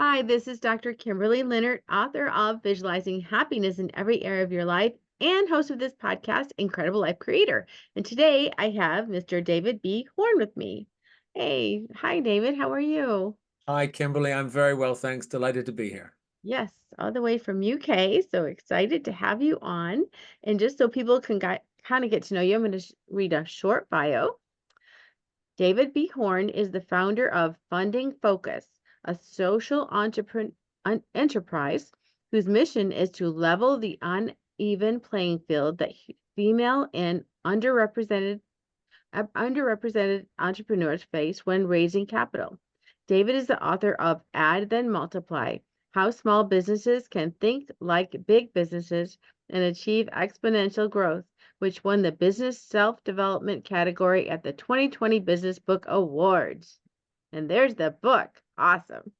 Hi, this is Dr. Kimberley Linert, author of Visualizing Happiness in Every Area of Your Life and host of this podcast, Incredible Life Creator. And today I have Mr. David B. Horne with me. Hey, hi, David. How are you? Hi, Kimberly. I'm very well, thanks. Delighted to be here. Yes, all the way from UK. So excited to have you on. And just so people can kind of get to know you, I'm going to read a short bio. David B. Horne is the founder of Funding Focus, a social enterprise whose mission is to level the uneven playing field that female and underrepresented entrepreneurs face when raising capital. David is the author of Add Then Multiply: How Small Businesses Can Think Like Big Businesses and Achieve Exponential Growth, which won the Business Self-Development category at the 2020 Business Book Awards. And there's the book. Awesome.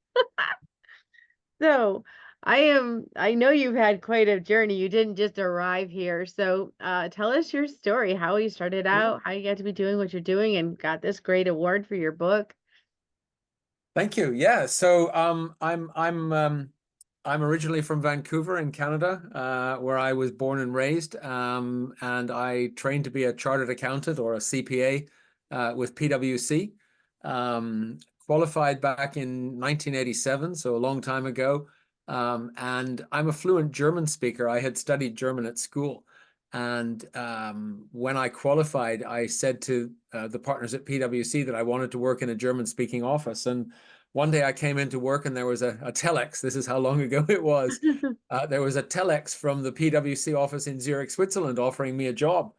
So I know you've had quite a journey. You didn't just arrive here. So tell us your story, how you started Yeah. out, how you got to be doing what you're doing and got this great award for your book. Thank you. Yeah. So I'm originally from Vancouver in Canada, where I was born and raised, and I trained to be a chartered accountant or a CPA with PwC. Qualified back in 1987, so a long time ago. And I'm a fluent German speaker. I had studied German at school. And when I qualified, I said to the partners at PwC that I wanted to work in a German-speaking office. And one day I came into work and there was a telex. This is how long ago it was. There was a telex from the PwC office in Zurich, Switzerland, offering me a job.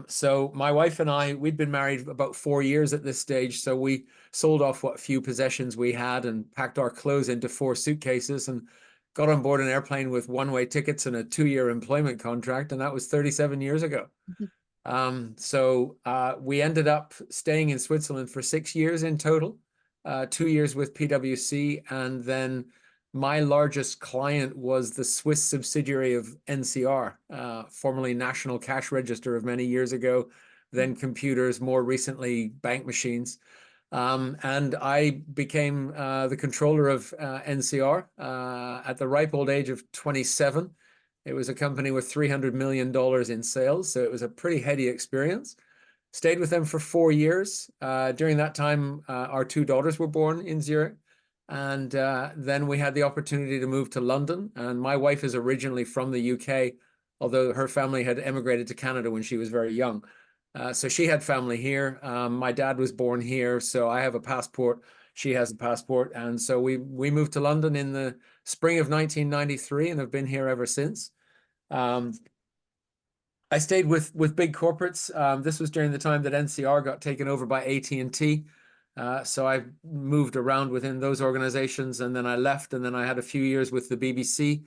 So my wife and I, we'd been married about 4 years at this stage. So we sold off what few possessions we had and packed our clothes into 4 suitcases and got on board an airplane with one-way tickets and a 2-year employment contract. And that was 37 years ago. So we ended up staying in Switzerland for 6 years in total, 2 years with PwC, and then my largest client was the Swiss subsidiary of NCR, formerly National Cash Register of many years ago, then computers, more recently bank machines. And I became the controller of NCR at the ripe old age of 27. It was a company with $300 million in sales, so it was a pretty heady experience. Stayed with them for 4 years. During that time, our two daughters were born in Zurich. And then we had the opportunity to move to London. And my wife is originally from the UK, although her family had emigrated to Canada when she was very young. So she had family here. My dad was born here, so I have a passport. She has a passport. And so we moved to London in the spring of 1993 and have been here ever since. I stayed with big corporates. This was during the time that NCR got taken over by AT&T. So I moved around within those organizations, and then I left, and then I had a few years with the BBC.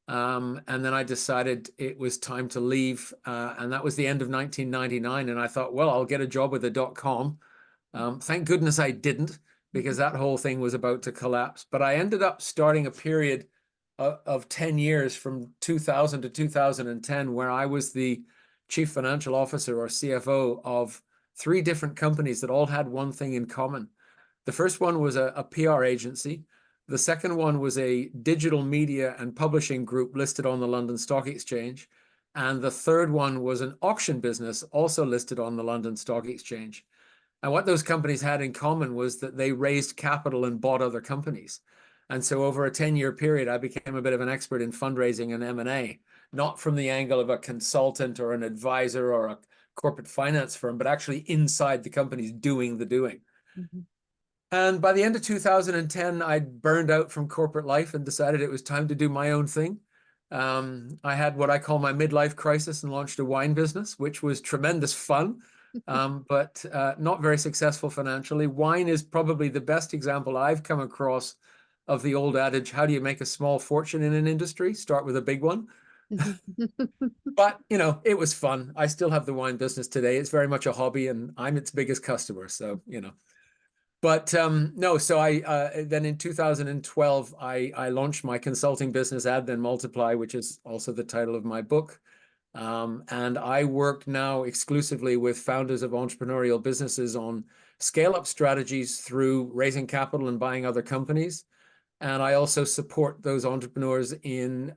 And then I decided it was time to leave. And that was the end of 1999. And I thought, well, I'll get a job with the .com. Thank goodness I didn't, because that whole thing was about to collapse. But I ended up starting a period of 10 years from 2000 to 2010, where I was the chief financial officer or CFO of 3 different companies that all had one thing in common. The first one was a PR agency. The second one was a digital media and publishing group listed on the London Stock Exchange. And the third one was an auction business also listed on the London Stock Exchange. And what those companies had in common was that they raised capital and bought other companies. And so over a 10-year period, I became a bit of an expert in fundraising and M&A, not from the angle of a consultant or an advisor or a corporate finance firm, but actually inside the companies doing the doing. Mhm. And by the end of 2010, I'd burned out from corporate life and decided it was time to do my own thing. I had what I call my midlife crisis and launched a wine business, which was tremendous fun, but not very successful financially. Wine is probably the best example I've come across of the old adage, how do you make a small fortune in an industry? Start with a big one. But, it was fun. I still have the wine business today. It's very much a hobby, and I'm its biggest customer. So. But no, so I then in 2012, I launched my consulting business, Add Then Multiply, which is also the title of my book. And I work now exclusively with founders of entrepreneurial businesses on scale-up strategies through raising capital and buying other companies. And I also support those entrepreneurs in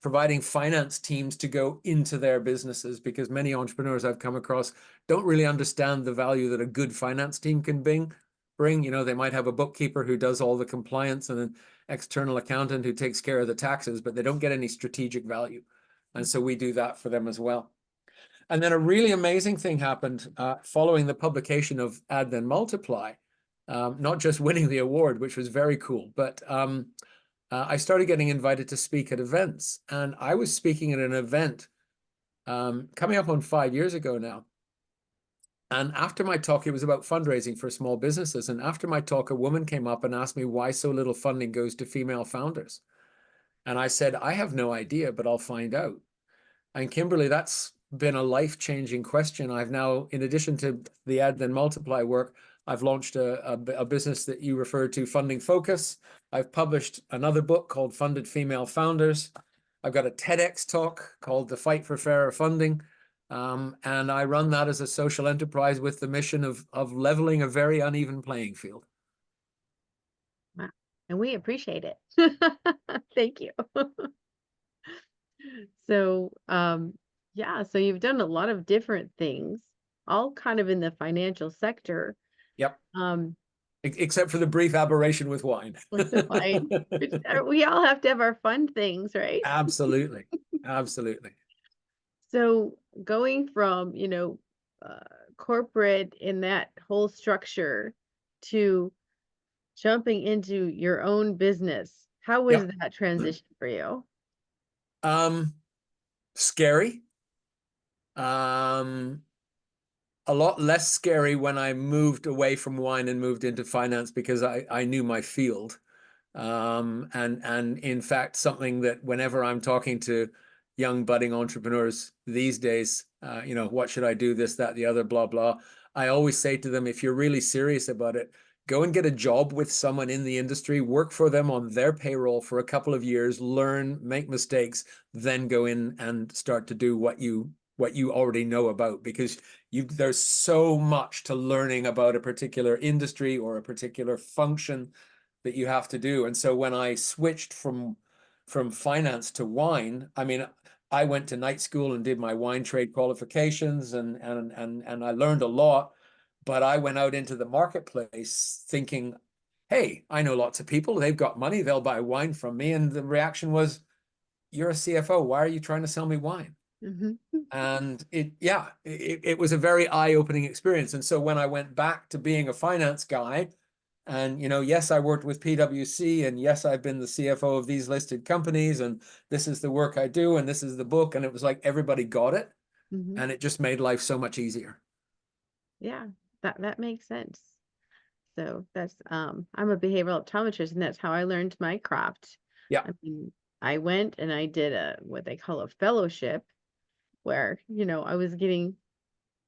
providing finance teams to go into their businesses, because many entrepreneurs I've come across don't really understand the value that a good finance team can bring. You know, they might have a bookkeeper who does all the compliance and an external accountant who takes care of the taxes, but they don't get any strategic value. And so we do that for them as well. And then a really amazing thing happened following the publication of Add Then Multiply, not just winning the award, which was very cool, but I started getting invited to speak at events. And I was speaking at an event coming up on 5 years ago now. And after my talk, it was about fundraising for small businesses. And after my talk, a woman came up and asked me why so little funding goes to female founders. And I said, I have no idea, but I'll find out. And Kimberly, that's been a life-changing question. I've now, in addition to the Add Then Multiply work, I've launched a business that you referred to, Funding Focus. I've published another book called Funded Female Founders. I've got a TEDx talk called The Fight for Fairer Funding. And I run that as a social enterprise with the mission of leveling a very uneven playing field. Wow. And we appreciate it. Thank you. So, yeah, so you've done a lot of different things, all kind of in the financial sector. Yep. Um, Except for the brief aberration with wine. with the wine. We all have to have our fun things, right? Absolutely. Absolutely. So going from, corporate in that whole structure to jumping into your own business, how was Yep. that transition for you? Scary. A lot less scary when I moved away from wine and moved into finance, because I knew my field. And in fact, something that whenever I'm talking to young budding entrepreneurs these days, what should I do, this, that, the other, blah, blah. I always say to them, if you're really serious about it, go and get a job with someone in the industry, work for them on their payroll for a couple of years, learn, make mistakes, then go in and start to do what you already know about, because there's so much to learning about a particular industry or a particular function that you have to do. And so when I switched from finance to wine, I mean, I went to night school and did my wine trade qualifications, and I learned a lot, but I went out into the marketplace thinking, hey, I know lots of people, they've got money, they'll buy wine from me. And the reaction was, you're a CFO, why are you trying to sell me wine? And it was a very eye-opening experience. And so when I went back to being a finance guy, and yes, I worked with PwC, and yes, I've been the CFO of these listed companies, and this is the work I do, and this is the book, and it was like everybody got it, and it just made life so much easier. Yeah, that makes sense. So that's I'm a behavioral optometrist, and that's how I learned my craft. Yeah. I mean, I went and I did what they call a fellowship, where I was getting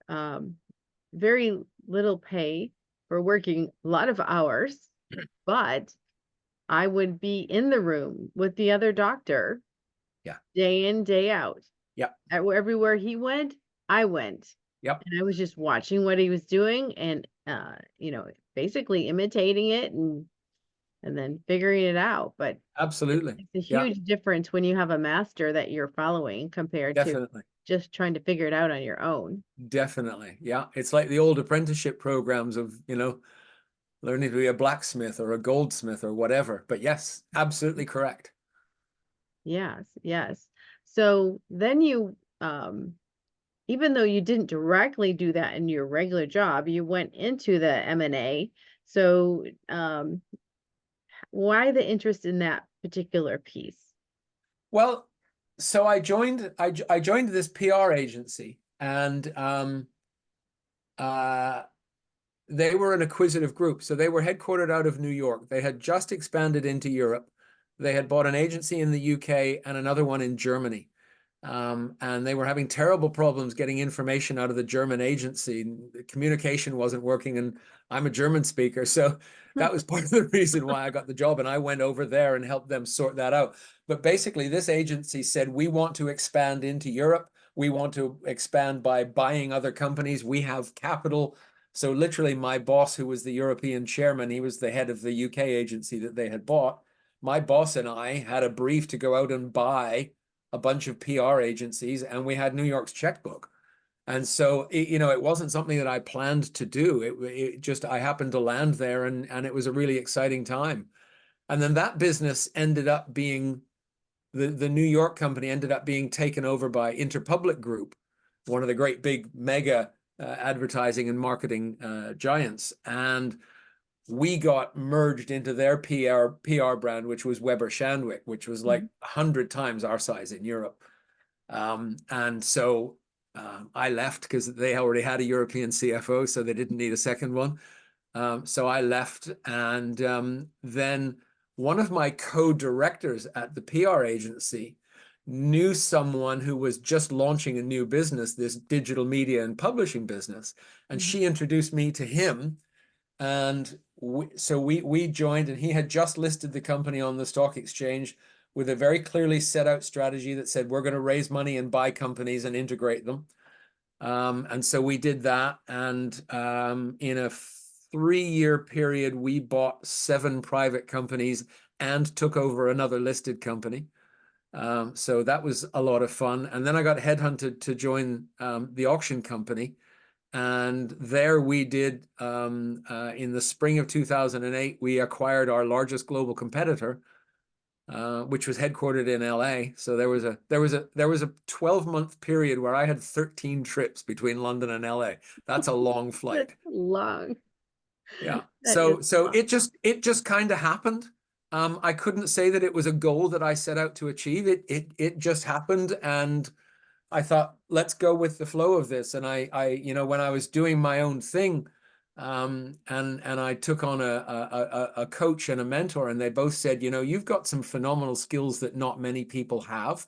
very little pay for working a lot of hours, but I would be in the room with the other doctor, day in, day out. Everywhere he went, I went. Yep. And I was just watching what he was doing and basically imitating it and then figuring it out. But absolutely, it's a huge difference when you have a master that you're following compared to just trying to figure it out on your own. Definitely. Yeah. It's like the old apprenticeship programs of, learning to be a blacksmith or a goldsmith or whatever. But yes, absolutely correct. Yes, yes. So then you, even though you didn't directly do that in your regular job, you went into the M&A. So why the interest in that particular piece? Well, so I joined this PR agency, and they were an acquisitive group. So they were headquartered out of New York. They had just expanded into Europe. They had bought an agency in the UK and another one in Germany. And they were having terrible problems getting information out of the German agency. The communication wasn't working, and I'm a German speaker, so that was part of the reason why I got the job, and I went over there and helped them sort that out. But basically, this agency said, we want to expand into Europe. We want to expand by buying other companies. We have capital. So literally, my boss, who was the European chairman, he was the head of the UK agency that they had bought. my boss and I had a brief to go out and buy a bunch of PR agencies, and we had New York's checkbook. And so, it wasn't something that I planned to do. It just, I happened to land there, and it was a really exciting time. And then that business ended up being, the New York company ended up being taken over by Interpublic Group, one of the great big mega advertising and marketing giants. And we got merged into their PR brand, which was Weber Shandwick, which was like 100 times our size in Europe. And so I left because they already had a European CFO, so they didn't need a second one. So I left, and then one of my co-directors at the PR agency knew someone who was just launching a new business, this digital media and publishing business, and she introduced me to him. And so we joined, and he had just listed the company on the stock exchange with a very clearly set out strategy that said, we're going to raise money and buy companies and integrate them. And so we did that. And in a 3-year period, we bought 7 private companies and took over another listed company. So that was a lot of fun. And then I got headhunted to join the auction company. And there we did, in the spring of 2008, we acquired our largest global competitor, which was headquartered in LA. So there was a 12-month period where I had 13 trips between London and LA. That's a long flight. That's long. Yeah. That So long. it just kind of happened. I couldn't say that it was a goal that I set out to achieve. It just happened, and I thought, let's go with the flow of this. And I when I was doing my own thing, and I took on a coach and a mentor, and they both said, you've got some phenomenal skills that not many people have.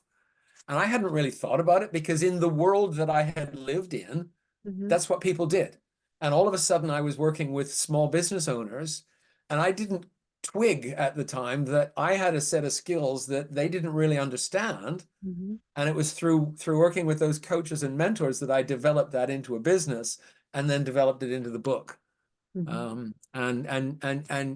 And I hadn't really thought about it, because in the world that I had lived in, that's what people did. And all of a sudden I was working with small business owners, and I didn't twig at the time that I had a set of skills that they didn't really understand. And it was through working with those coaches and mentors that I developed that into a business, and then developed it into the book. And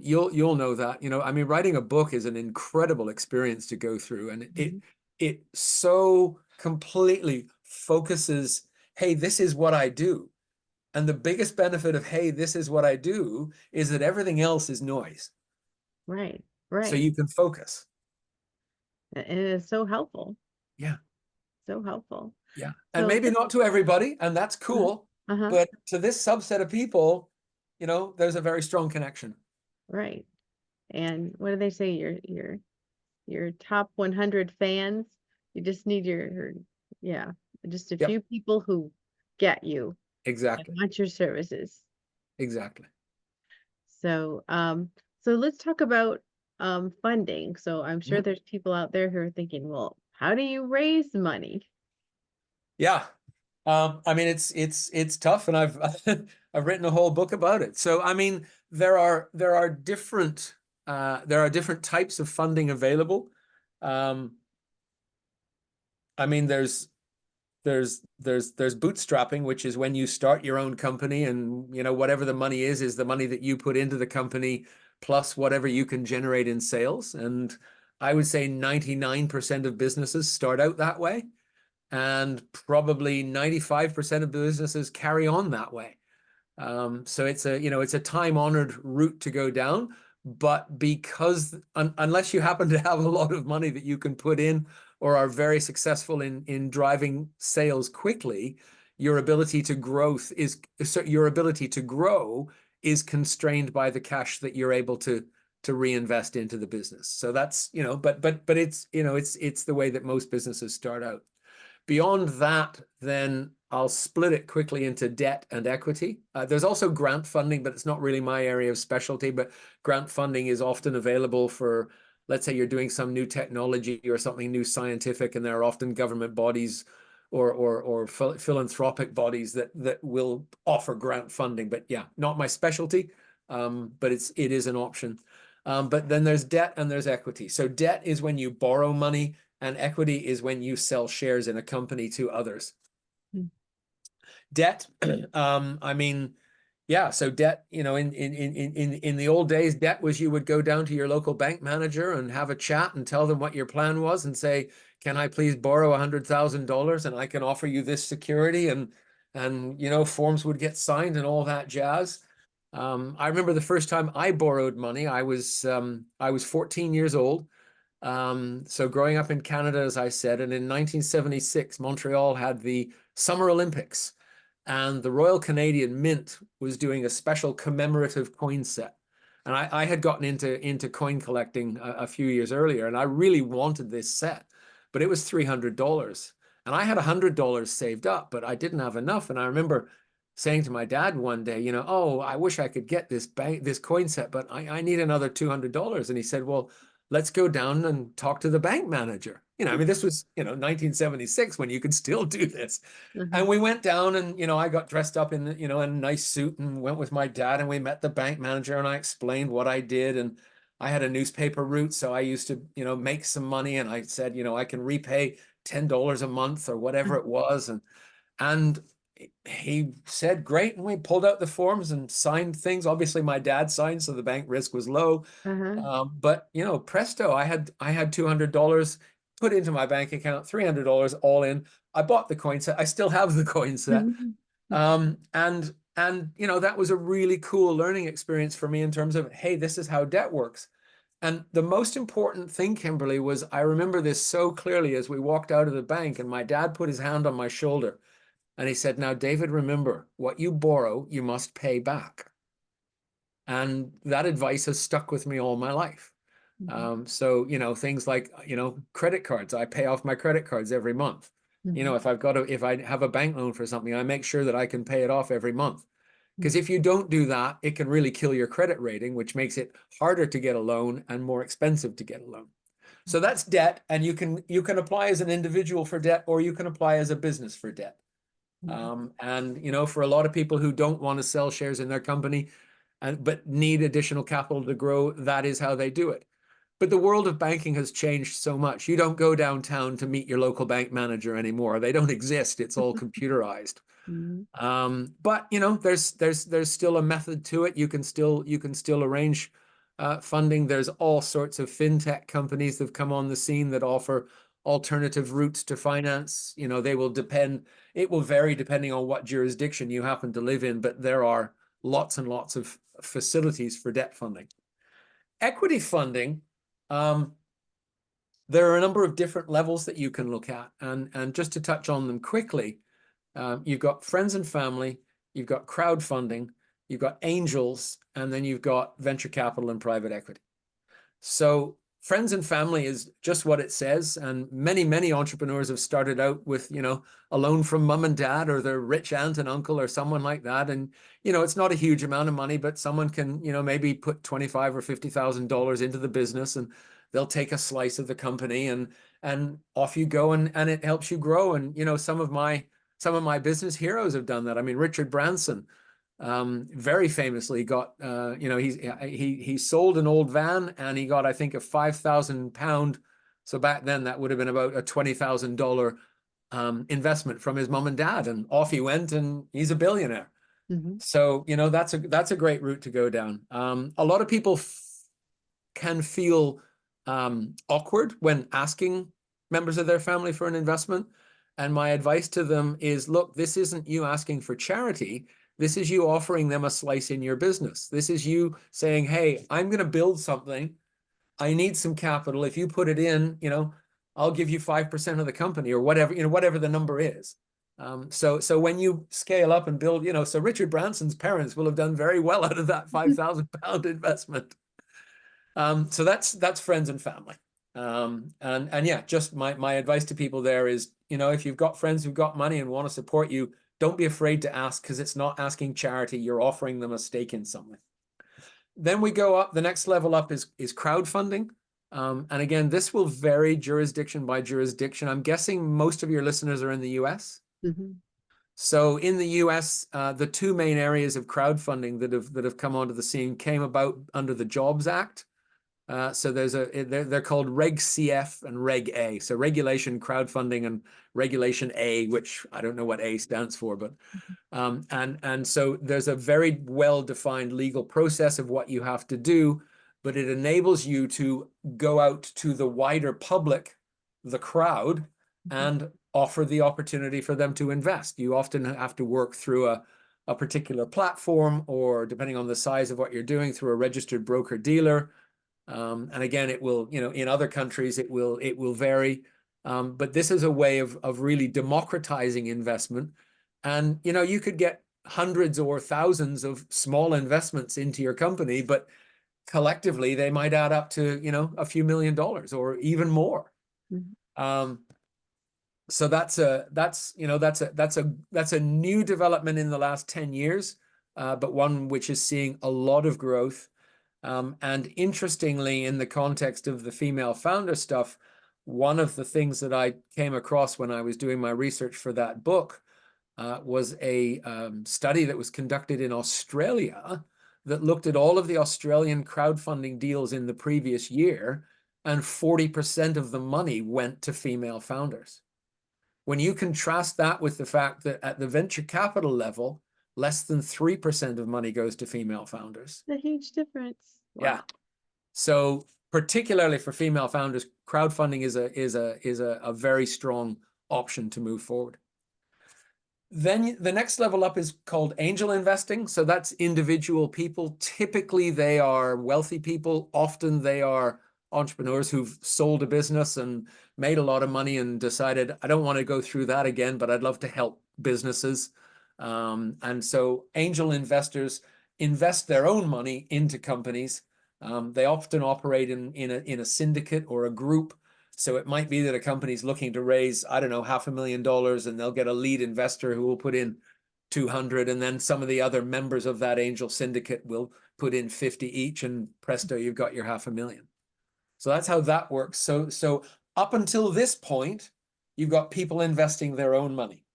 you'll know that, I mean, writing a book is an incredible experience to go through, and it so completely focuses, hey, this is what I do. And the biggest benefit of, hey, this is what I do, is that everything else is noise. Right. So you can focus. And it is so helpful. Yeah. So helpful. Yeah. And So maybe not to everybody, and that's cool. But to this subset of people, there's a very strong connection. Right. And what do they say? Your top 100 fans. You just need just a few people who get you. Exactly. And want your services. Exactly. So so let's talk about funding. So I'm sure there's people out there who are thinking, well, how do you raise money? Yeah. I mean, it's tough, and I've I've written a whole book about it. So I mean, there are different types of funding available. I mean, there's bootstrapping, which is when you start your own company, and whatever the money is the money that you put into the company plus whatever you can generate in sales. And I would say 99% of businesses start out that way, and probably 95% of businesses carry on that way. So it's a time-honored route to go down. But because unless you happen to have a lot of money that you can put in, or are very successful in driving sales quickly, your ability to grow is constrained by the cash that you're able to reinvest into the business. So that's, but it's, it's the way that most businesses start out. Beyond that, then I'll split it quickly into debt and equity. There's also grant funding, but it's not really my area of specialty. But grant funding is often available for, let's say you're doing some new technology or something new scientific, and there are often government bodies or philanthropic bodies that will offer grant funding. But yeah, not my specialty, but it is an option. But then there's debt and there's equity. So debt is when you borrow money, and equity is when you sell shares in a company to others. Debt, I mean, Yeah, so debt, in the old days, debt was you would go down to your local bank manager and have a chat and tell them what your plan was and say, can I please borrow $100,000 and I can offer you this security, and forms would get signed and all that jazz. I remember the first time I borrowed money, I was 14 years old. So growing up in Canada, as I said, and in 1976, Montreal had the Summer Olympics. And the Royal Canadian Mint was doing a special commemorative coin set. And I had gotten into coin collecting a few years earlier, and I really wanted this set, but it was $300. And I had $100 saved up, but I didn't have enough. And I remember saying to my dad one day, oh, I wish I could get this coin set, but I need another $200. And he said, well, let's go down and talk to the bank manager. I mean, this was, 1976 when you could still do this. And we went down and, I got dressed up in, a nice suit and went with my dad, and we met the bank manager and I explained what I did. And I had a newspaper route. So I used to, make some money, and I said, I can repay $10 a month or whatever it was. And he said, great. And we pulled out the forms and signed things. Obviously my dad signed, so the bank risk was low. But presto, I had $200 put into my bank account, $300 all in. I bought the coin set. I still have the coin set. And that was a really cool learning experience for me in terms of, hey, this is how debt works. And the most important thing, Kimberly, was I remember this so clearly as we walked out of the bank, and my dad put his hand on my shoulder and he said, now, David, remember, what you borrow, you must pay back. And that advice has stuck with me all my life. So, things like, credit cards, I pay off my credit cards every month. If I have a bank loan for something, I make sure that I can pay it off every month. Because if you don't do that, it can really kill your credit rating, which makes it harder to get a loan and more expensive to get a loan. So that's debt. And you can apply as an individual for debt, or you can apply as a business for debt. For a lot of people who don't want to sell shares in their company, but need additional capital to grow, that is how they do it. But the world of banking has changed so much. You don't go downtown to meet your local bank manager anymore. They don't exist. It's all computerized. But there's still a method to it. You can still arrange funding. There's all sorts of fintech companies that have come on the scene that offer alternative routes to finance. It will vary depending on what jurisdiction you happen to live in, but there are lots and lots of facilities for debt funding. Equity funding, there are a number of different levels that you can look at. And just to touch on them quickly, you've got friends and family, you've got crowdfunding, you've got angels, and then you've got venture capital and private equity. So friends and family is just what it says. And many entrepreneurs have started out with, a loan from mom and dad or their rich aunt and uncle or someone like that. And, it's not a huge amount of money, but someone can, maybe put $25,000 or $50,000 into the business, and they'll take a slice of the company, and off you go, and it helps you grow. And, some of my business heroes have done that. I mean, Richard Branson, very famously got, he sold an old van, and he got, I think, a £5,000. So back then that would have been about a $20,000 investment from his mom and dad, and off he went, and he's a billionaire. So, that's a great route to go down. A lot of people can feel awkward when asking members of their family for an investment. And my advice to them is, look, this isn't you asking for charity. This is you offering them a slice in your business. This is you saying, hey, I'm going to build something. I need some capital. If you put it in, I'll give you 5% of the company, or whatever, whatever the number is. So when you scale up and build, so Richard Branson's parents will have done very well out of that £5,000 investment. So that's friends and family. And yeah, just my advice to people there is, if you've got friends who've got money and want to support you, don't be afraid to ask, because it's not asking charity. You're offering them a stake in something. Then we go up, the next level up is crowdfunding. And again, this will vary jurisdiction by jurisdiction. I'm guessing most of your listeners are in the US. So in the US, the two main areas of crowdfunding that have come onto the scene came about under the Jobs Act. So they're called Reg CF and Reg A. So regulation, crowdfunding, and regulation A, which I don't know what A stands for, but and so there's a very well-defined legal process of what you have to do, but it enables you to go out to the wider public, the crowd, and offer the opportunity for them to invest. You often have to work through a particular platform, or depending on the size of what you're doing, through a registered broker dealer. And again, it will, in other countries, it will vary. But this is a way of really democratizing investment. And, you could get hundreds or thousands of small investments into your company, but collectively they might add up to, a few $1,000,000 or even more. So that's a new development in the last 10 years, but one which is seeing a lot of growth. And interestingly, in the context of the female founder stuff, one of the things that I came across when I was doing my research for that book was a study that was conducted in Australia that looked at all of the Australian crowdfunding deals in the previous year, and 40% of the money went to female founders. When you contrast that with the fact that at the venture capital level, less than 3% of money goes to female founders. A huge difference. Wow. Yeah. So particularly for female founders, crowdfunding is a very strong option to move forward. Then the next level up is called angel investing. So that's individual people. Typically, they are wealthy people. Often they are entrepreneurs who've sold a business and made a lot of money and decided, I don't want to go through that again, but I'd love to help businesses. And so angel investors invest their own money into companies. They often operate in a syndicate or a group. So it might be that a company's looking to raise, I don't know, $500,000, and they'll get a lead investor who will put in 200, and then some of the other members of that angel syndicate will put in 50 each, and presto, you've got your $500,000. So that's how that works. So up until this point, you've got people investing their own money.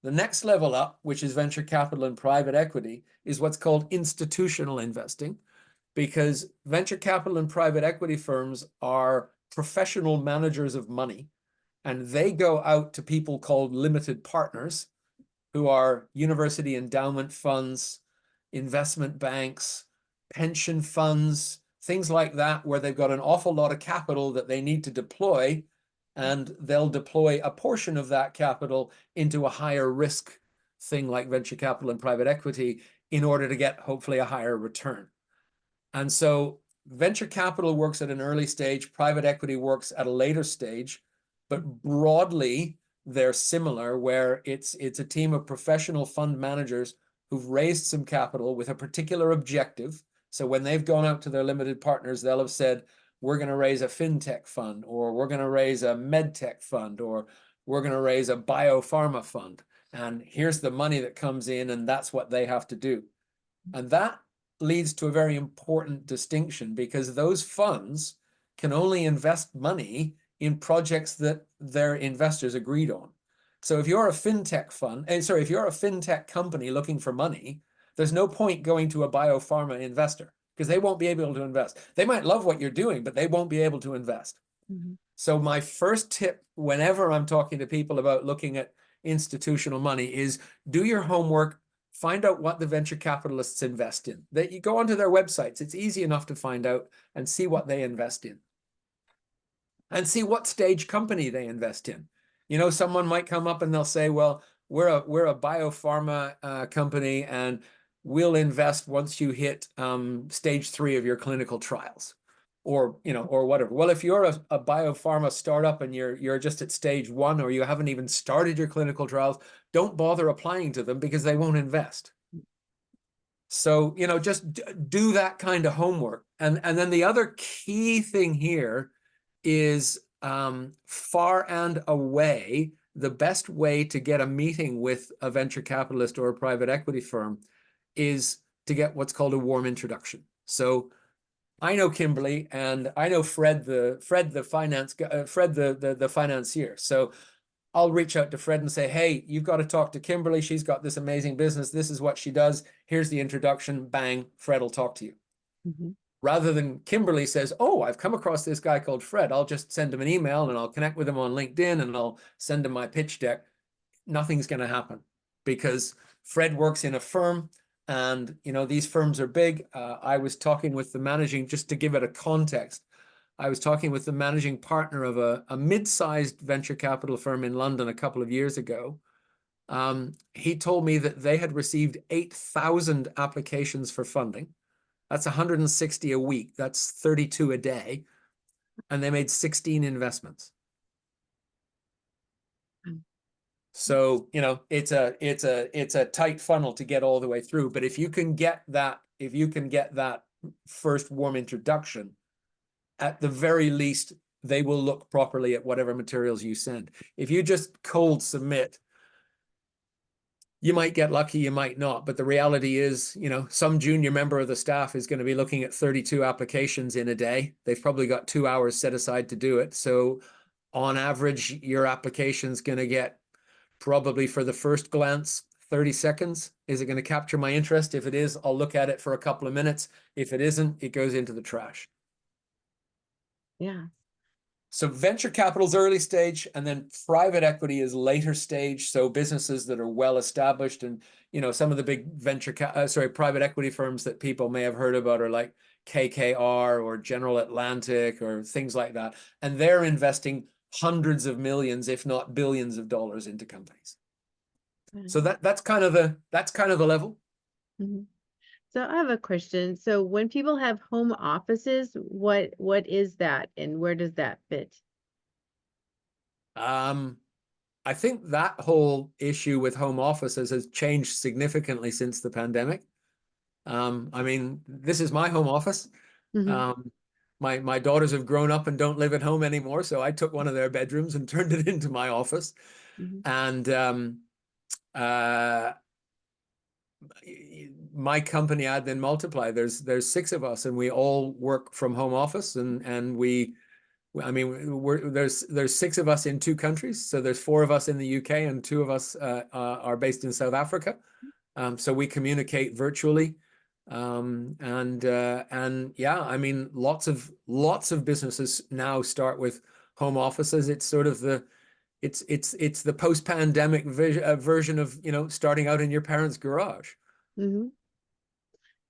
The next level up, which is venture capital and private equity, is what's called institutional investing, because venture capital and private equity firms are professional managers of money, and they go out to people called limited partners, who are university endowment funds, investment banks, pension funds, things like that, where they've got an awful lot of capital that they need to deploy, and they'll deploy a portion of that capital into a higher risk thing like venture capital and private equity in order to get hopefully a higher return. And so venture capital works at an early stage, private equity works at a later stage, but broadly they're similar, where it's a team of professional fund managers who've raised some capital with a particular objective. So when they've gone out to their limited partners, they'll have said, we're going to raise a fintech fund, or we're going to raise a medtech fund, or we're going to raise a biopharma fund. And here's the money that comes in, and that's what they have to do. And that leads to a very important distinction, because those funds can only invest money in projects that their investors agreed on. So if you're a fintech fund, if you're a fintech company looking for money, there's no point going to a biopharma investor, because they won't be able to invest. They might love what you're doing, but they won't be able to invest. So my first tip whenever I'm talking to people about looking at institutional money is do your homework. Find out what the venture capitalists invest in. That you go onto their websites. It's easy enough to find out and see what they invest in. And see what stage company they invest in. Someone might come up and they'll say, well, we're a biopharma company, and we'll invest once you hit stage 3 of your clinical trials, or whatever. Well, if you're a biopharma startup and you're just at stage 1, or you haven't even started your clinical trials, don't bother applying to them, because they won't invest. So, just do that kind of homework. And then the other key thing here is far and away the best way to get a meeting with a venture capitalist or a private equity firm is to get what's called a warm introduction. So I know Kimberley, and I know Fred the financier. So I'll reach out to Fred and say, hey, you've got to talk to Kimberley. She's got this amazing business. This is what she does. Here's the introduction. Bang, Fred will talk to you. Rather than Kimberly says, oh, I've come across this guy called Fred. I'll just send him an email and I'll connect with him on LinkedIn and I'll send him my pitch deck. Nothing's going to happen because Fred works in a firm and, these firms are big. I was talking with the managing, just to give it a context, I was talking with the managing partner of a mid-sized venture capital firm in London a couple of years ago. He told me that they had received 8,000 applications for funding. That's 160 a week. That's 32 a day. And they made 16 investments. So, it's a tight funnel to get all the way through. But if you can get that first warm introduction, at the very least, they will look properly at whatever materials you send. If you just cold submit, you might get lucky, you might not. But the reality is, some junior member of the staff is going to be looking at 32 applications in a day. They've probably got 2 hours set aside to do it. So on average, your application's going to get probably, for the first glance, 30 seconds. Is it going to capture my interest? If it is, I'll look at it for a couple of minutes. If it isn't, it goes into the trash. Yeah. So venture capital's early stage, and then private equity is later stage. So businesses that are well established, and some of the big private equity firms that people may have heard about are like KKR or General Atlantic or things like that, and they're investing hundreds of millions, if not billions of dollars into companies. So that's kind of the level. Mm-hmm. So I have a question. So when people have home offices, what is that and where does that fit? I think that whole issue with home offices has changed significantly since the pandemic. I mean, this is my home office. Mm-hmm. My daughters have grown up and don't live at home anymore, so I took one of their bedrooms and turned it into my office. Mm-hmm. And my company, Add Then Multiply, there's 6 of us, and we all work from home office, and there's 6 of us in 2 countries, so there's 4 of us in the UK and 2 of us are based in South Africa. So we communicate virtually, and yeah, I mean, lots of businesses now start with home offices. It's sort of it's the post-pandemic version of starting out in your parents' garage. Mm-hmm.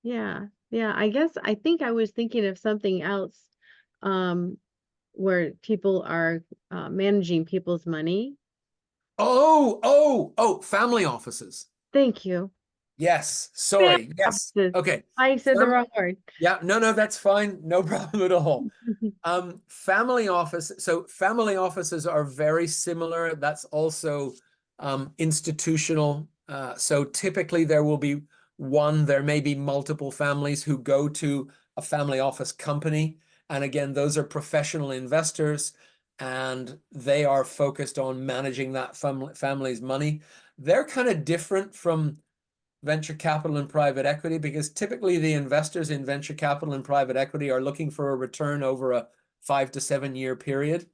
Yeah. I think I was thinking of something else, where people are managing people's money. Oh, family offices. Thank you. Yes, Family sorry. Yes. offices. Okay. I said the wrong word. Yeah, no, that's fine. No problem at all. Family offices are very similar. That's also institutional. So typically there may be multiple families who go to a family office company. And again, those are professional investors, and they are focused on managing that family's money. They're kind of different from venture capital and private equity, because typically the investors in venture capital and private equity are looking for a return over a 5 to 7 year period.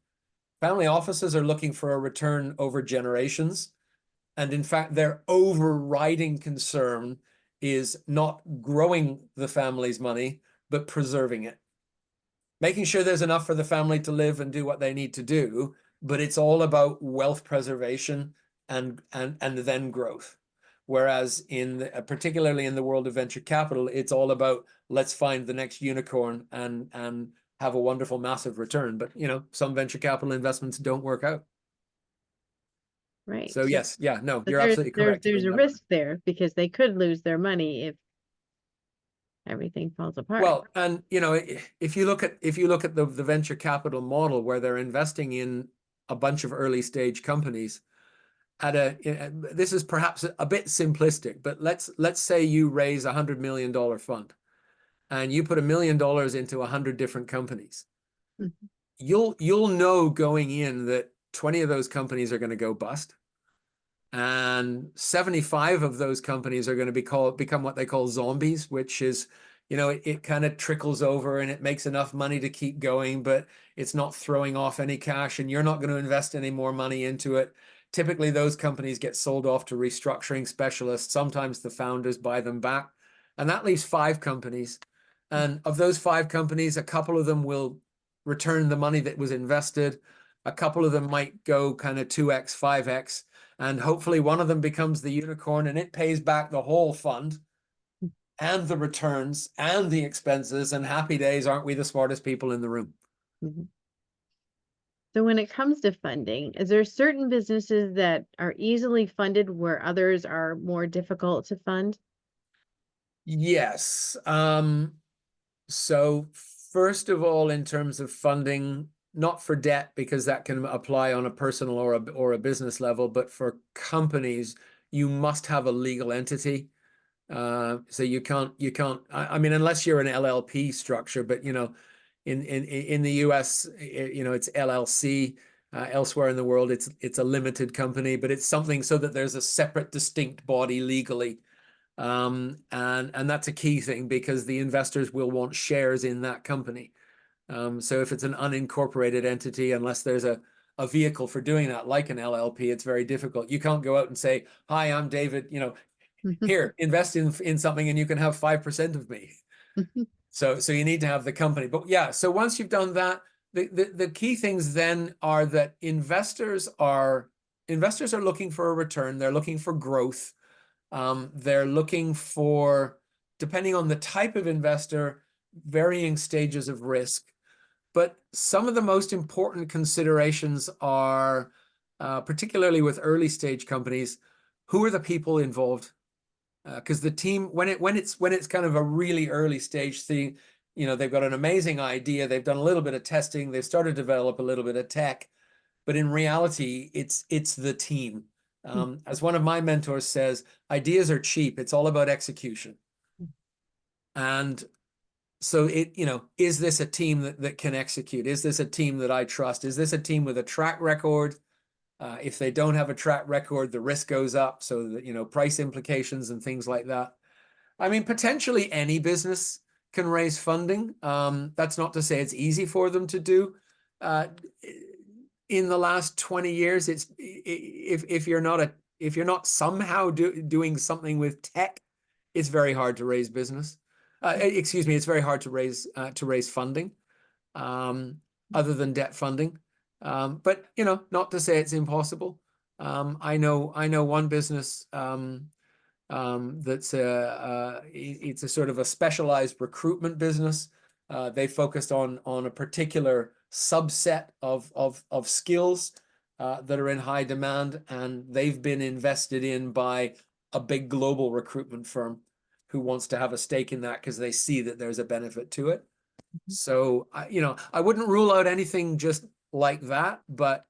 Family offices are looking for a return over generations. And in fact, their overriding concern is not growing the family's money, but preserving it. Making sure there's enough for the family to live and do what they need to do, but it's all about wealth preservation and then growth. Whereas particularly in the world of venture capital, it's all about, let's find the next unicorn and have a wonderful, massive return. But some venture capital investments don't work out. Right. So yes, yeah, no, But you're absolutely correct. there's a risk there because they could lose their money if everything falls apart. Well, and if you look at the venture capital model, where they're investing in a bunch of early stage companies, this is perhaps a bit simplistic, but let's say you raise $100 million fund and you put $1 million into 100 different companies. Mm-hmm. You'll know going in that 20 of those companies are going to go bust, and 75 of those companies are going to become what they call zombies, which is, it kind of trickles over and it makes enough money to keep going, but it's not throwing off any cash, and you're not going to invest any more money into it. Typically, those companies get sold off to restructuring specialists. Sometimes the founders buy them back, and that leaves 5 companies. And of those 5 companies, a couple of them will return the money that was invested. A couple of them might go kind of 2x, 5x, and hopefully one of them becomes the unicorn and it pays back the whole fund and the returns and the expenses, and happy days, aren't we the smartest people in the room? Mhm. So when it comes to funding, is there certain businesses that are easily funded where others are more difficult to fund? Yes. So first of all, in terms of funding, not for debt, because that can apply on a personal or a business level, but for companies, you must have a legal entity. So I mean, unless you're an LLP structure, but in the US, it's LLC. Elsewhere in the world, it's a limited company, but it's something so that there's a separate, distinct body legally. And that's a key thing because the investors will want shares in that company. So if it's an unincorporated entity, unless there's a vehicle for doing that, like an LLP, it's very difficult. You can't go out and say, "Hi, I'm David, here, invest in something and you can have 5% of me." So you need to have the company. But yeah, so once you've done that, the key things then are that investors are looking for a return. They're looking for growth. They're looking for, depending on the type of investor, varying stages of risk. But some of the most important considerations are, particularly with early stage companies, who are the people involved? Because the team, when it's kind of a really early stage thing, they've got an amazing idea, they've done a little bit of testing, they've started to develop a little bit of tech, but in reality, it's the team. As one of my mentors says, ideas are cheap. It's all about execution. And so is this a team that can execute? Is this a team that I trust? Is this a team with a track record? If they don't have a track record, the risk goes up. So that, price implications and things like that. I mean, potentially any business can raise funding. That's not to say it's easy for them to do. In the last 20 years, if you're not somehow doing something with tech, it's very hard to raise business. Excuse me, it's very hard to raise funding, other than debt funding. But not to say it's impossible. I know one business that's it's a sort of a specialized recruitment business. They focused on a particular subset of skills that are in high demand, and they've been invested in by a big global recruitment firm who wants to have a stake in that because they see that there's a benefit to it. So I wouldn't rule out anything just like that, but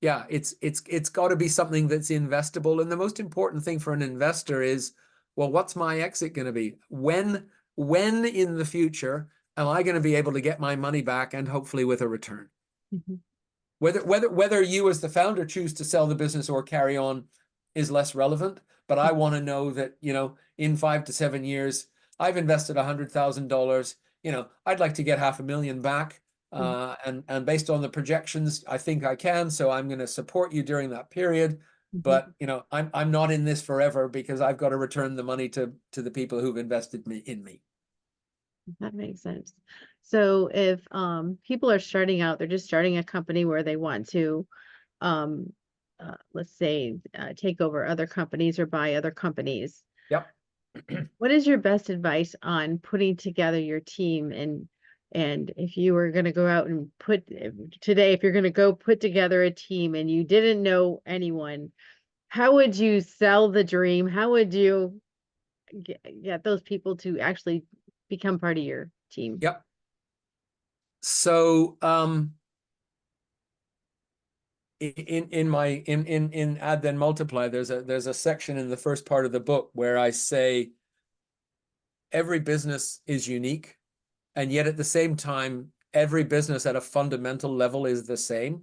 yeah, it's got to be something that's investable. And the most important thing for an investor is, well, what's my exit going to be? When in the future am I going to be able to get my money back, and hopefully with a return? Mhm. Whether you as the founder choose to sell the business or carry on is less relevant. But I want to know that, in 5 to 7 years, I've invested $100,000. I'd like to get $500,000 back. And based on the projections, I think I can. So I'm going to support you during that period. But I'm not in this forever because I've got to return the money to the people who've invested in me. That makes sense. So if people are starting out, they're just starting a company where they want to, um, let's say, take over other companies or buy other companies. Yep. What is your best advice on putting together your team? And if you were going to go out and if you're going to go put together a team and you didn't know anyone, how would you sell the dream? How would you get those people to actually become part of your team? Yep. So in Add Then Multiply, there's a section in the first part of the book where I say every business is unique, and yet at the same time, every business at a fundamental level is the same.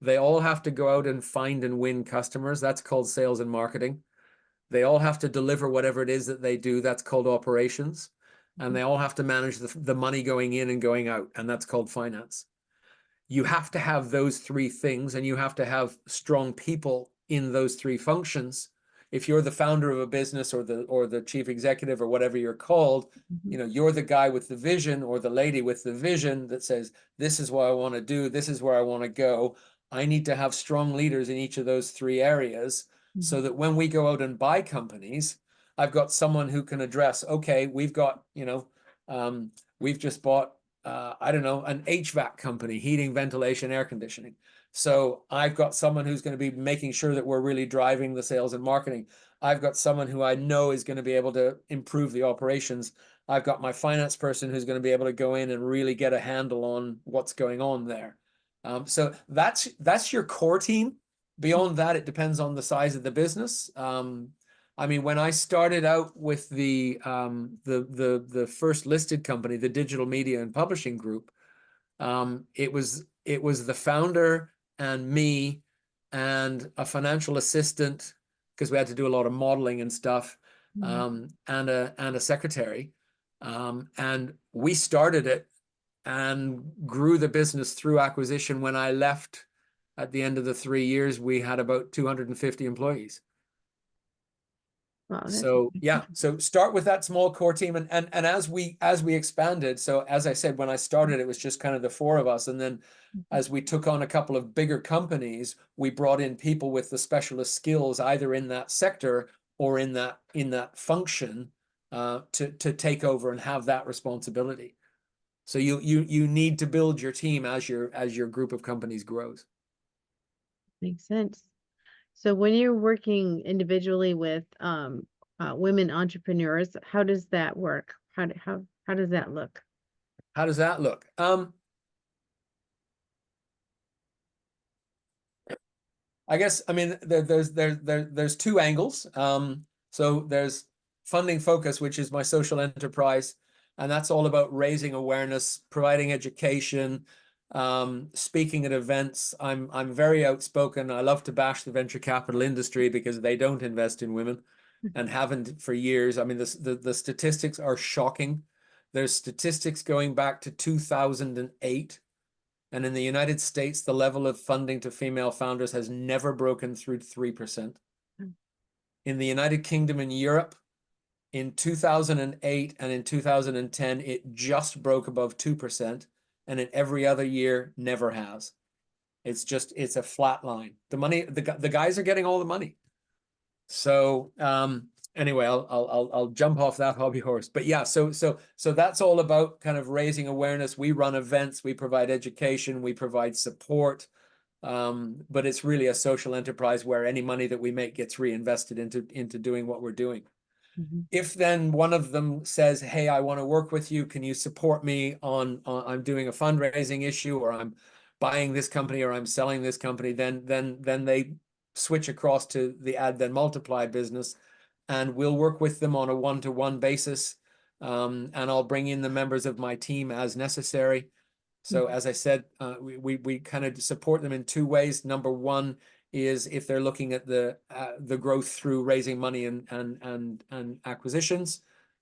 They all have to go out and find and win customers. That's called sales and marketing. They all have to deliver whatever it is that they do. That's called operations. And they all have to manage the money going in and going out, and that's called finance. You have to have those 3 things, and you have to have strong people in those 3 functions. if you're the founder of a business or the chief executive or whatever you're called, you're the guy with the vision or the lady with the vision that says, this is what I want to do, this is where I want to go. I need to have strong leaders in each of those three areas so that when we go out and buy companies, I've got someone who can address, okay, we've got, we've just bought, I don't know, an HVAC company, heating, ventilation, air conditioning. So I've got someone who's going to be making sure that we're really driving the sales and marketing. I've got someone who I know is going to be able to improve the operations. I've got my finance person who's going to be able to go in and really get a handle on what's going on there. So that's your core team. Beyond that, it depends on the size of the business. I mean, when I started out with the first listed company, the Digital Media and Publishing Group, it was the founder and me and a financial assistant, because we had to do a lot of modeling and stuff, and a secretary, and we started it and grew the business through acquisition. When I left at the end of the 3 years, we had about 250 employees. Wow, So yeah, so start with that small core team, and as we expanded. So as I said, when I started, it was just kind of the four of us, and then as we took on a couple of bigger companies, we brought in people with the specialist skills, either in that sector or in that function, to take over and have that responsibility. So you need to build your team as your group of companies grows. makes sense. So when you're working individually with women entrepreneurs, how does that work? How does that look? How does that look? I guess, I mean, there's two angles. So there's funding focus, which is my social enterprise, and that's all about raising awareness, providing education, speaking at events. I'm very outspoken. I love to bash the venture capital industry because they don't invest in women and haven't for years. I mean, the statistics are shocking. There's statistics going back to 2008. And in the United States, the level of funding to female founders has never broken through 3%. In the United Kingdom and Europe, in 2008 and in 2010, it just broke above 2%. And in every other year, never has. It's a flat line. The money, the guys are getting all the money. So anyway, I'll jump off that hobby horse. But yeah, so that's all about kind of raising awareness. We run events, we provide education, we provide support. But it's really a social enterprise where any money that we make gets reinvested into doing what we're doing. If then one of them says, hey, I want to work with you, can you support me on I'm doing a fundraising issue, or I'm buying this company, or I'm selling this company, then they switch across to the add then multiply business, and we'll work with them on a one-to-one basis, and I'll bring in the members of my team as necessary. So as I said, we kind of support them in two ways. Number one is if they're looking at the growth through raising money and acquisitions,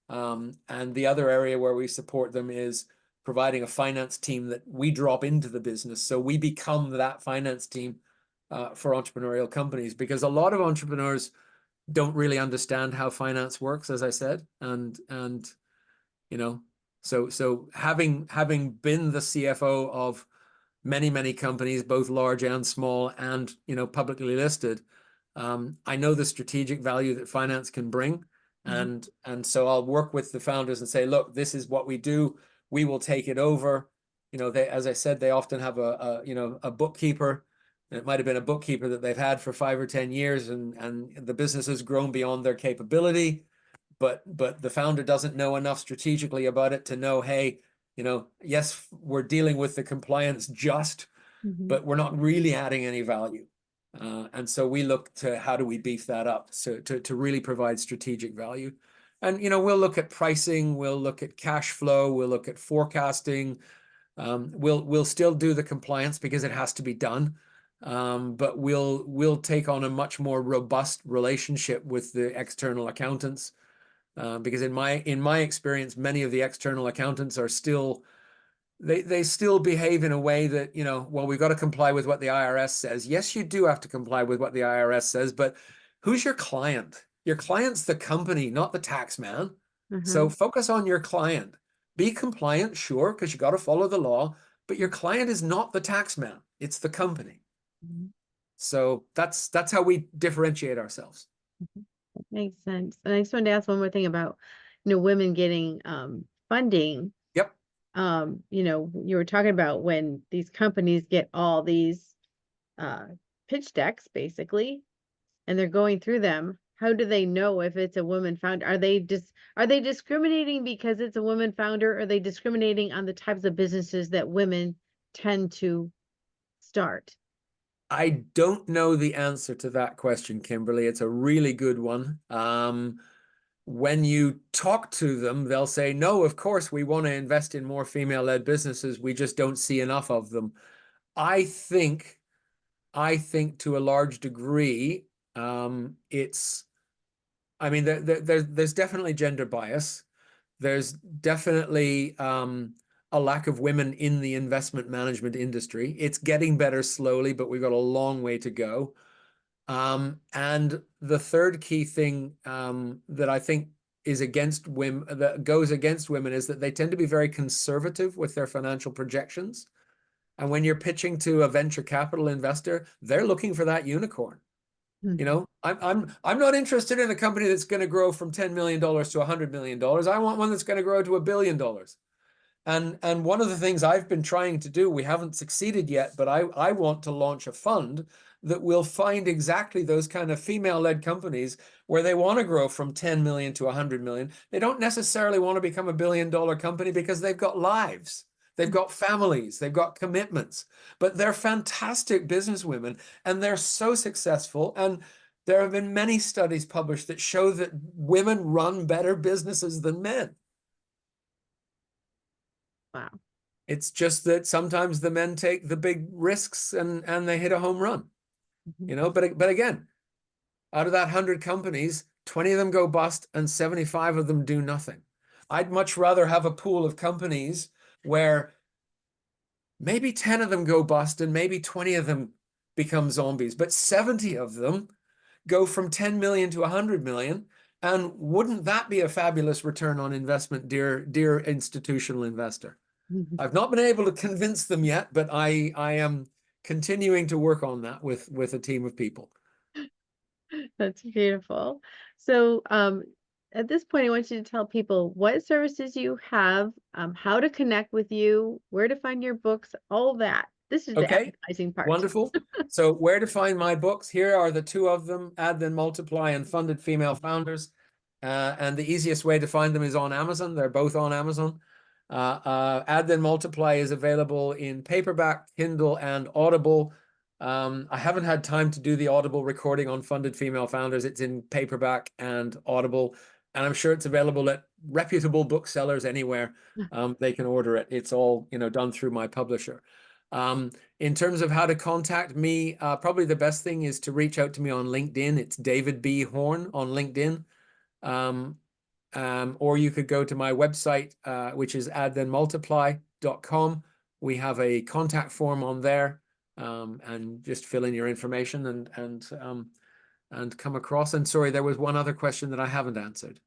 and the other area where we support them is providing a finance team that we drop into the business, so we become that finance team for entrepreneurial companies, because a lot of entrepreneurs don't really understand how finance works, as I said, and so having been the CFO of many companies, both large and small, and publicly listed, I know the strategic value that finance can bring, and so I'll work with the founders and say, look, this is what we do. We will take it over. They, as I said, they often have a bookkeeper. It might have been a bookkeeper that they've had for 5 or 10 years, and the business has grown beyond their capability. But the founder doesn't know enough strategically about it to know, hey, yes, we're dealing with the compliance but we're not really adding any value. And so we look to how do we beef that up to really provide strategic value. And, we'll look at pricing, we'll look at cash flow, we'll look at forecasting. We'll still do the compliance because it has to be done. But we'll take on a much more robust relationship with the external accountants. Because in my experience, many of the external accountants are still, they still behave in a way that, well, we've got to comply with what the IRS says. Yes, you do have to comply with what the IRS says, but who's your client? Your client's the company, not the tax man. So Mm-hmm. focus on your client. Be compliant, sure, because you got to follow the law, but your client is not the tax man. It's the company. So that's how we differentiate ourselves. Makes sense. And I just wanted to ask one more thing about, women getting funding. Yep. You were talking about when these companies get all these uh pitch decks basically, and they're going through them. How do they know if it's a woman founder? Are they discriminating because it's a woman founder? Or are they discriminating on the types of businesses that women tend to start? I don't know the answer to that question, Kimberly. It's a really good one. When you talk to them, they'll say, no, of course, we want to invest in more female-led businesses. We just don't see enough of them. I think to a large degree, there's definitely gender bias. There's definitely a lack of women in the investment management industry. It's getting better slowly, but we've got a long way to go. And the third key thing that I think is against women, that goes against women, is that they tend to be very conservative with their financial projections. And when you're pitching to a venture capital investor, they're looking for that unicorn. I'm not interested in a company that's going to grow from $10 million to $100 million. I want one that's going to grow to $1 billion. And one of the things I've been trying to do, we haven't succeeded yet, but I want to launch a fund that will find exactly those kind of female-led companies where they want to grow from 10 million to 100 million. They don't necessarily want to become $1 billion company because they've got lives. They've got families, they've got commitments, but they're fantastic businesswomen and they're so successful. And there have been many studies published that show that women run better businesses than men. Wow. It's just that sometimes the men take the big risks and they hit a home run, but again, out of that 100 companies, 20 of them go bust and 75 of them do nothing. I'd much rather have a pool of companies where maybe 10 of them go bust and maybe 20 of them become zombies, but 70 of them go from 10 million to 100 million. And wouldn't that be a fabulous return on investment, dear institutional investor? I've not been able to convince them yet, but I am continuing to work on that with a team of people. That's beautiful. So, at this point, I want you to tell people what services you have, how to connect with you, where to find your books, all that. This is the Okay, advertising part. wonderful. So where to find my books? Here are the two of them, Add Then Multiply and Funded Female Founders. And the easiest way to find them is on Amazon. They're both on Amazon. Add Then Multiply is available in paperback, Kindle, and Audible. I haven't had time to do the Audible recording on Funded Female Founders. It's in paperback and Audible, and I'm sure it's available at reputable booksellers anywhere. They can order it. It's all done through my publisher. In terms of how to contact me, probably the best thing is to reach out to me on LinkedIn. It's David B. Horne on LinkedIn. Or you could go to my website, which is addthenmultiply.com. We have a contact form on there, and just fill in your information and come across. And sorry, there was one other question that I haven't answered.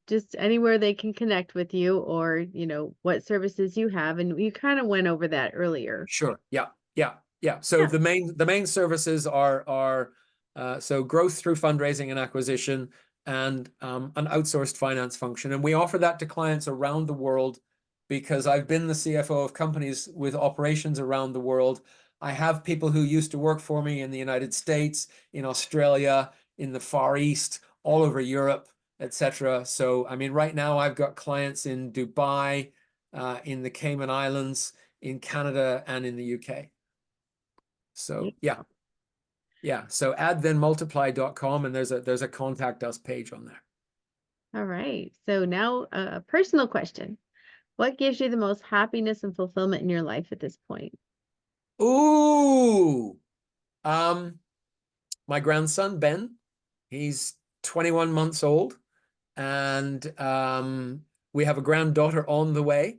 Just anywhere they can connect with you, or what services you have, and you kind of went over that earlier. Sure. Yeah. So Yeah. the main services are so growth through fundraising and acquisition, and an outsourced finance function. And we offer that to clients around the world because I've been the CFO of companies with operations around the world. I have people who used to work for me in the United States, in Australia, in the Far East, all over Europe, etc. So, I mean, right now I've got clients in Dubai, in the Cayman Islands, in Canada, and in the UK. So, yeah. So addthenmultiply.com, and there's a contact us page on there. All right. So now a personal question. What gives you the most happiness and fulfillment in your life at this point? Ooh, my grandson, Ben, he's 21 months old, and we have a granddaughter on the way.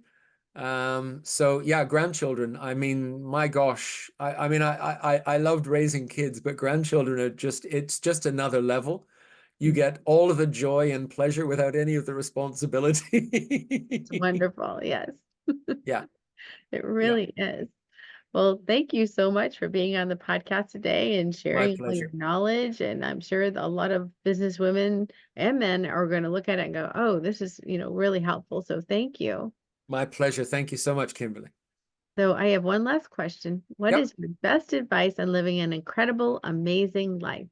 So yeah, grandchildren. I mean, my gosh, I mean, I loved raising kids, but grandchildren are just, it's just another level. You get all of the joy and pleasure without any of the responsibility. It's wonderful. Yes, Yeah, it yeah, really is. Well, thank you so much for being on the podcast today and my sharing all your pleasure. knowledge. And I'm sure that a lot of business women and men are going to look at it and go, "Oh, this is, really helpful." So thank you. My pleasure. Thank you so much, Kimberly. So I have one last question. What Yep. is your best advice on living an incredible, amazing life?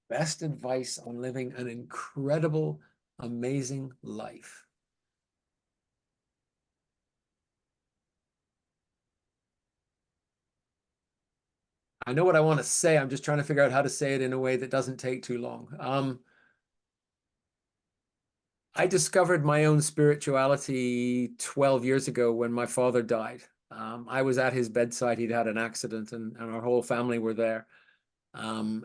Best advice on living an incredible, amazing life. I know what I want to say. I'm just trying to figure out how to say it in a way that doesn't take too long. I discovered my own spirituality 12 years ago when my father died. I was at his bedside. He'd had an accident, and our whole family were there. And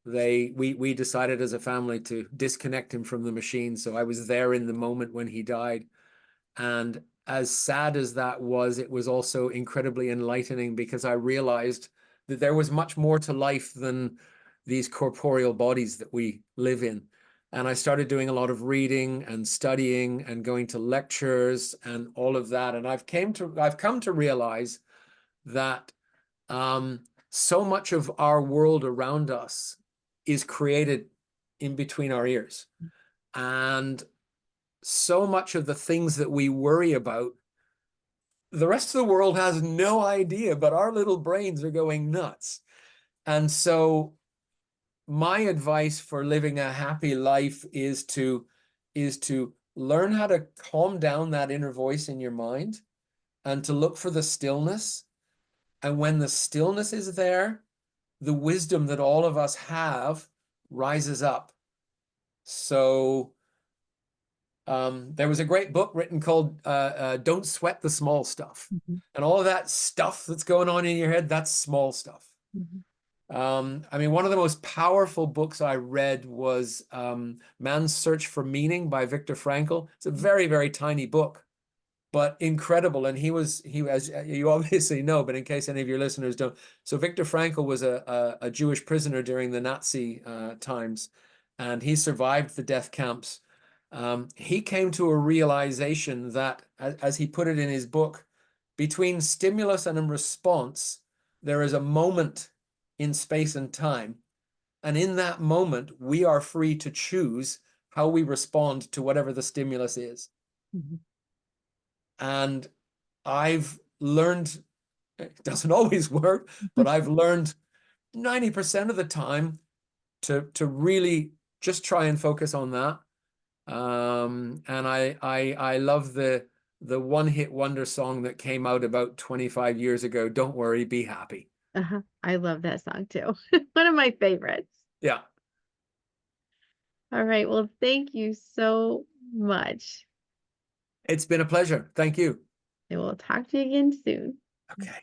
we decided as a family to disconnect him from the machine. So I was there in the moment when he died. And as sad as that was, it was also incredibly enlightening because I realized that there was much more to life than these corporeal bodies that we live in. And I started doing a lot of reading and studying and going to lectures and all of that. And I've come to realize that so much of our world around us is created in between our ears. And so much of the things that we worry about, the rest of the world has no idea, but our little brains are going nuts. And so my advice for living a happy life is to learn how to calm down that inner voice in your mind and to look for the stillness. And when the stillness is there, the wisdom that all of us have rises up. So there was a great book written called Don't Sweat the Small Stuff. Mhm, And all of that stuff that's going on in your head, that's small stuff. mhm, I mean, one of the most powerful books I read was Man's Search for Meaning by Viktor Frankl. It's a very, very tiny book, but incredible. And he, as you obviously know, but in case any of your listeners don't. So Viktor Frankl was a Jewish prisoner during the Nazi times, and he survived the death camps. He came to a realization that, as he put it in his book, between stimulus and a response, there is a moment in space and time. And in that moment, we are free to choose how we respond to whatever the stimulus is. mhm. And I've learned, it doesn't always work, but I've learned 90% of the time to really just try and focus on that. And I love the one-hit wonder song that came out about 25 years ago, Don't Worry, Be Happy. I love that song too. One of my favorites. Yeah, All right. Well, thank you so much. it's been a pleasure. Thank you. And we'll talk to you again soon. Okay.